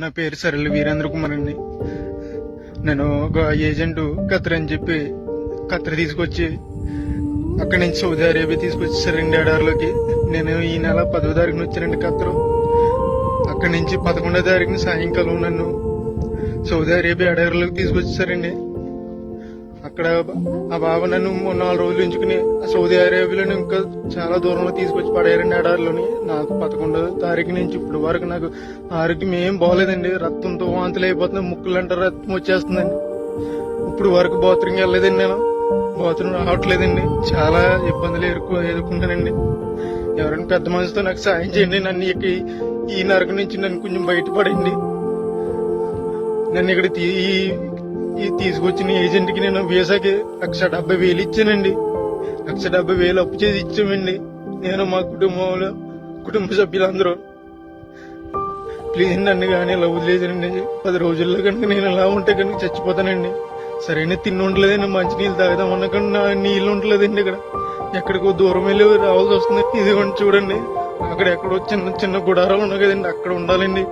నా పేరు సరళ వీరేంద్ర కుమార్ అండి. నేను ఒక ఏజెంట్ ఖత్తర్ అని చెప్పి ఖత్తర్ తీసుకొచ్చి అక్కడి నుంచి సౌదీ అరేబియా తీసుకొచ్చేసారండి ఎడారిలోకి. నేను ఈ నెల 10వ తారీఖున వచ్చానండి ఖత్తరు. అక్కడి నుంచి 11వ తారీఖున సాయంకాలం నన్ను సౌదీ అరేబియా ఎడారిలోకి తీసుకొచ్చేసారండి. అక్కడ ఆ బాబా నన్ను 4 రోజులు ఉంచుకుని సౌదీ అరేబియాలో ఇంకా చాలా దూరంలో తీసుకొచ్చి పడేయారండి ఎడారిలోని. నాకు 11వ తారీఖు నుంచి ఇప్పుడు వరకు నాకు ఆరోగ్యం ఏం బాగోలేదండి. రక్తంతో వాంతులు అయిపోతుంది, ముక్కులంటే రక్తం వచ్చేస్తుందండి. ఇప్పుడు వరకు బాత్రూమ్కి వెళ్ళలేదండి, నేను బాత్రూమ్ రావట్లేదండి. చాలా ఇబ్బందులు ఎదుర్కొంటానండి. ఎవరైనా పెద్ద మనసుతో నాకు సాయం చేయండి. నన్ను ఈ నరక నుంచి నన్ను కొంచెం బయటపడండి. నన్ను ఇక్కడ తీసుకొచ్చిన ఏజెంట్ కి నేను వీసాకి 1,70,000 ఇచ్చానండి. 1,70,000 అప్పు చేసి ఇచ్చామండి. నేను మా కుటుంబ సభ్యులందరూ. ప్లీజ్ నన్ను కానీ ఇలా వదిలేదండి. 10 రోజుల్లో కనుక నేను ఇలా ఉంటే కనుక చచ్చిపోతానండి. సరైన తిండి ఉండలేదండి, మంచినీళ్ళు తాగుదామన్నా కానీ నా నీళ్ళు ఉండలేదండి. ఇక్కడ ఎక్కడికో దూరం వెళ్ళి రావాల్సి వస్తుంది. ఇదిగోండి చూడండి, అక్కడ ఎక్కడో చిన్న చిన్న గుడారాలు ఉన్నాయి కదండి, అక్కడ ఉండాలండి.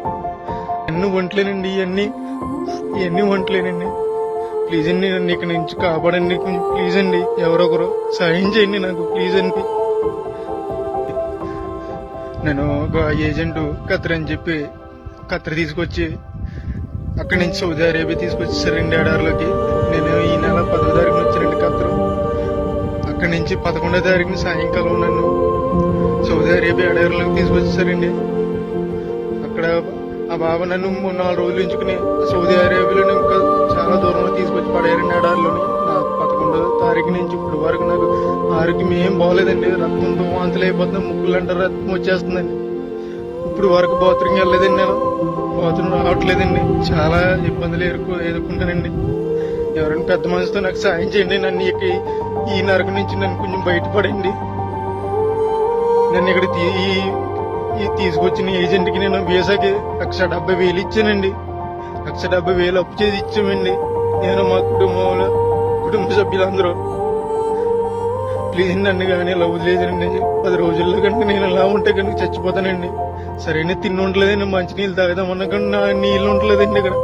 అన్ని వంటలేనండి, ఇవన్నీ వంటలేనండి. ప్లీజ్ అండి, నన్ను ఇక్కడ నుంచి కాపాడండి. ప్లీజ్ అండి, ఎవరొకరు సాయం చేయండి నాకు, ప్లీజ్ అండి. నేను ఒక ఏజెంట్ ఖత్తర్ అని చెప్పి ఖత్తర్ తీసుకొచ్చి అక్కడి నుంచి సౌదీ అరేబియా తీసుకొచ్చేసారండి ఎడారిలోకి. నేను ఈ నెల 10వ తారీఖున వచ్చానండి ఖత్తరు. అక్కడి నుంచి 11వ తారీఖున సాయంకాలం నన్ను సౌదీ అరేబియా ఎడారిలోకి తీసుకొచ్చేసారండి. అక్కడ ఆ బాబా నన్ను 4 రోజులు ఉంచుకుని సౌదీ అరేబియాలో ఇంకా చాలా దూరంలో తీసుకొచ్చి పడేయారండి ఎడారిలోని. నాకు 11వ తారీఖు నుంచి ఇప్పుడు వరకు నాకు ఆరోగ్యం ఏం బాగోలేదండి. రక్తంతో వాంతులు అయిపోతుంది, ముక్కులంటే రక్తం వచ్చేస్తుందండి. ఇప్పుడు వరకు బాత్రూమ్కి వెళ్ళలేదండి, నేను బాత్రూమ్ రావట్లేదండి. చాలా ఇబ్బందులు ఎదుర్కొంటానండి. ఎవరైనా పెద్ద మనసుతో నాకు సాయం చేయండి. నన్ను ఈ నరక నుంచి నన్ను కొంచెం బయటపడండి. నన్ను ఇక్కడ తీసుకొచ్చిన ఏజెంట్ కి నేను వీసాకి 1,70,000 ఇచ్చానండి. 1,70,000 అప్పు చేసి ఇచ్చామండి. నేను మా కుటుంబ సభ్యులందరూ. ప్లీజ్ నన్ను కానీ ఇలా వదిలేదండి. 10 రోజుల్లో కనుక నేను ఇలా ఉంటే కనుక చచ్చిపోతానండి. సరైన తిండి ఉండలేదండి, మంచినీళ్ళు తాగుదామన్నా కానీ నా నీళ్ళు ఉండలేదండి. ఇక్కడ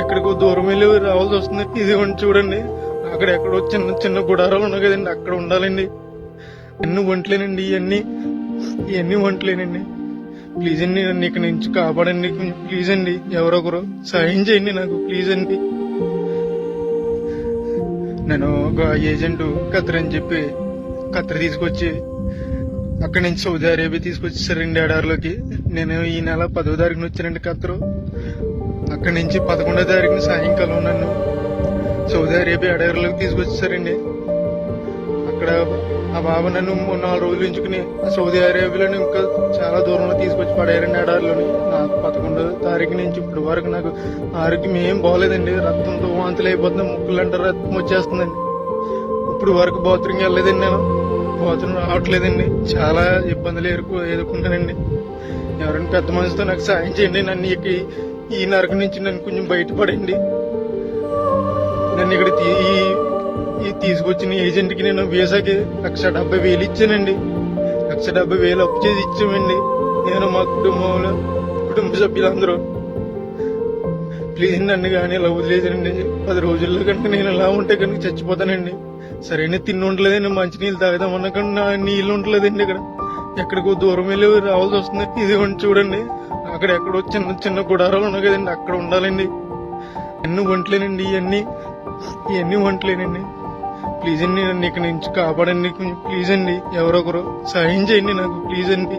ఎక్కడికో దూరం వెళ్ళి రావాల్సి వస్తుంది. ఇదిగోండి చూడండి, అక్కడ ఎక్కడో చిన్న చిన్న గుడారాలు ఉన్నాయి కదండి, అక్కడ ఉండాలండి. అన్ని వంటలేనండి, ఇవన్నీ వంటలేనండి. ప్లీజ్ అండి, నన్ను ఇక్కడ నుంచి కాపాడండి. ప్లీజ్ అండి, ఎవరొకరు సాయం చేయండి నాకు, ప్లీజ్ అండి. నేను ఒక ఏజెంట్ ఖత్తర్ అని చెప్పి ఖత్తర్ తీసుకొచ్చి అక్కడి నుంచి సౌదీ అరేబియా తీసుకొచ్చేసారండి ఎడారిలోకి. నేను ఈ నెల 10వ తారీఖున వచ్చానండి ఖత్తరు. అక్కడి నుంచి 11వ తారీఖున సాయంకాలం నన్ను సౌదీ అరేబియా ఎడారిలోకి తీసుకొచ్చేసారండి. అక్కడ ఆ బాబా నన్ను 4 రోజులు ఉంచుకుని సౌదీ అరేబియాలో ఇంకా చాలా దూరంలో తీసుకొచ్చి పడేయారండి ఎడారిలోని. నాకు 11వ తారీఖు నుంచి ఇప్పుడు వరకు నాకు ఆరోగ్యం ఏం బాగోలేదండి. రక్తంతో వాంతులు అయిపోతుంది, ముక్కులంటే రక్తం వచ్చేస్తుందండి. ఇప్పుడు వరకు బాత్రూమ్కి వెళ్ళలేదండి, నేను బాత్రూమ్ రావట్లేదండి. చాలా ఇబ్బందులు ఎదుర్కొంటానండి. ఎవరైనా పెద్ద మనసుతో నాకు సాయం చేయండి. నన్ను ఈ నరక నుంచి నన్ను కొంచెం బయటపడండి. నన్ను ఇక్కడ తీసుకొచ్చిన ఏజెంట్ కి నేను వీసాకి 1,70,000 ఇచ్చానండి. 1,70,000 అప్పు చేసి ఇచ్చామండి. నేను మా కుటుంబ సభ్యులందరూ. ప్లీజ్ నన్ను కానీ ఇలా వదిలేదండి. 10 రోజుల్లో కనుక నేను ఇలా ఉంటే కనుక చచ్చిపోతానండి. సరైన తిండి ఉండలేదండి, మంచినీళ్ళు తాగుదామన్నా కానీ నా నీళ్ళు ఉండలేదండి. ఇక్కడ ఎక్కడికో దూరం వెళ్ళి రావాల్సి వస్తుంది. ఇదిగోండి చూడండి, అక్కడ ఎక్కడో చిన్న చిన్న గుడారాలు ఉన్నాయి కదండి, అక్కడ ఉండాలండి. అన్ని వంటలేనండి, ఇవన్నీ వంటలేనండి. ప్లీజ్ అండి, నన్ను ఇక్కడ నుంచి కాపాడండి. ప్లీజ్ అండి, ఎవరొకరు సాయం చేయండి నాకు, ప్లీజ్ అండి.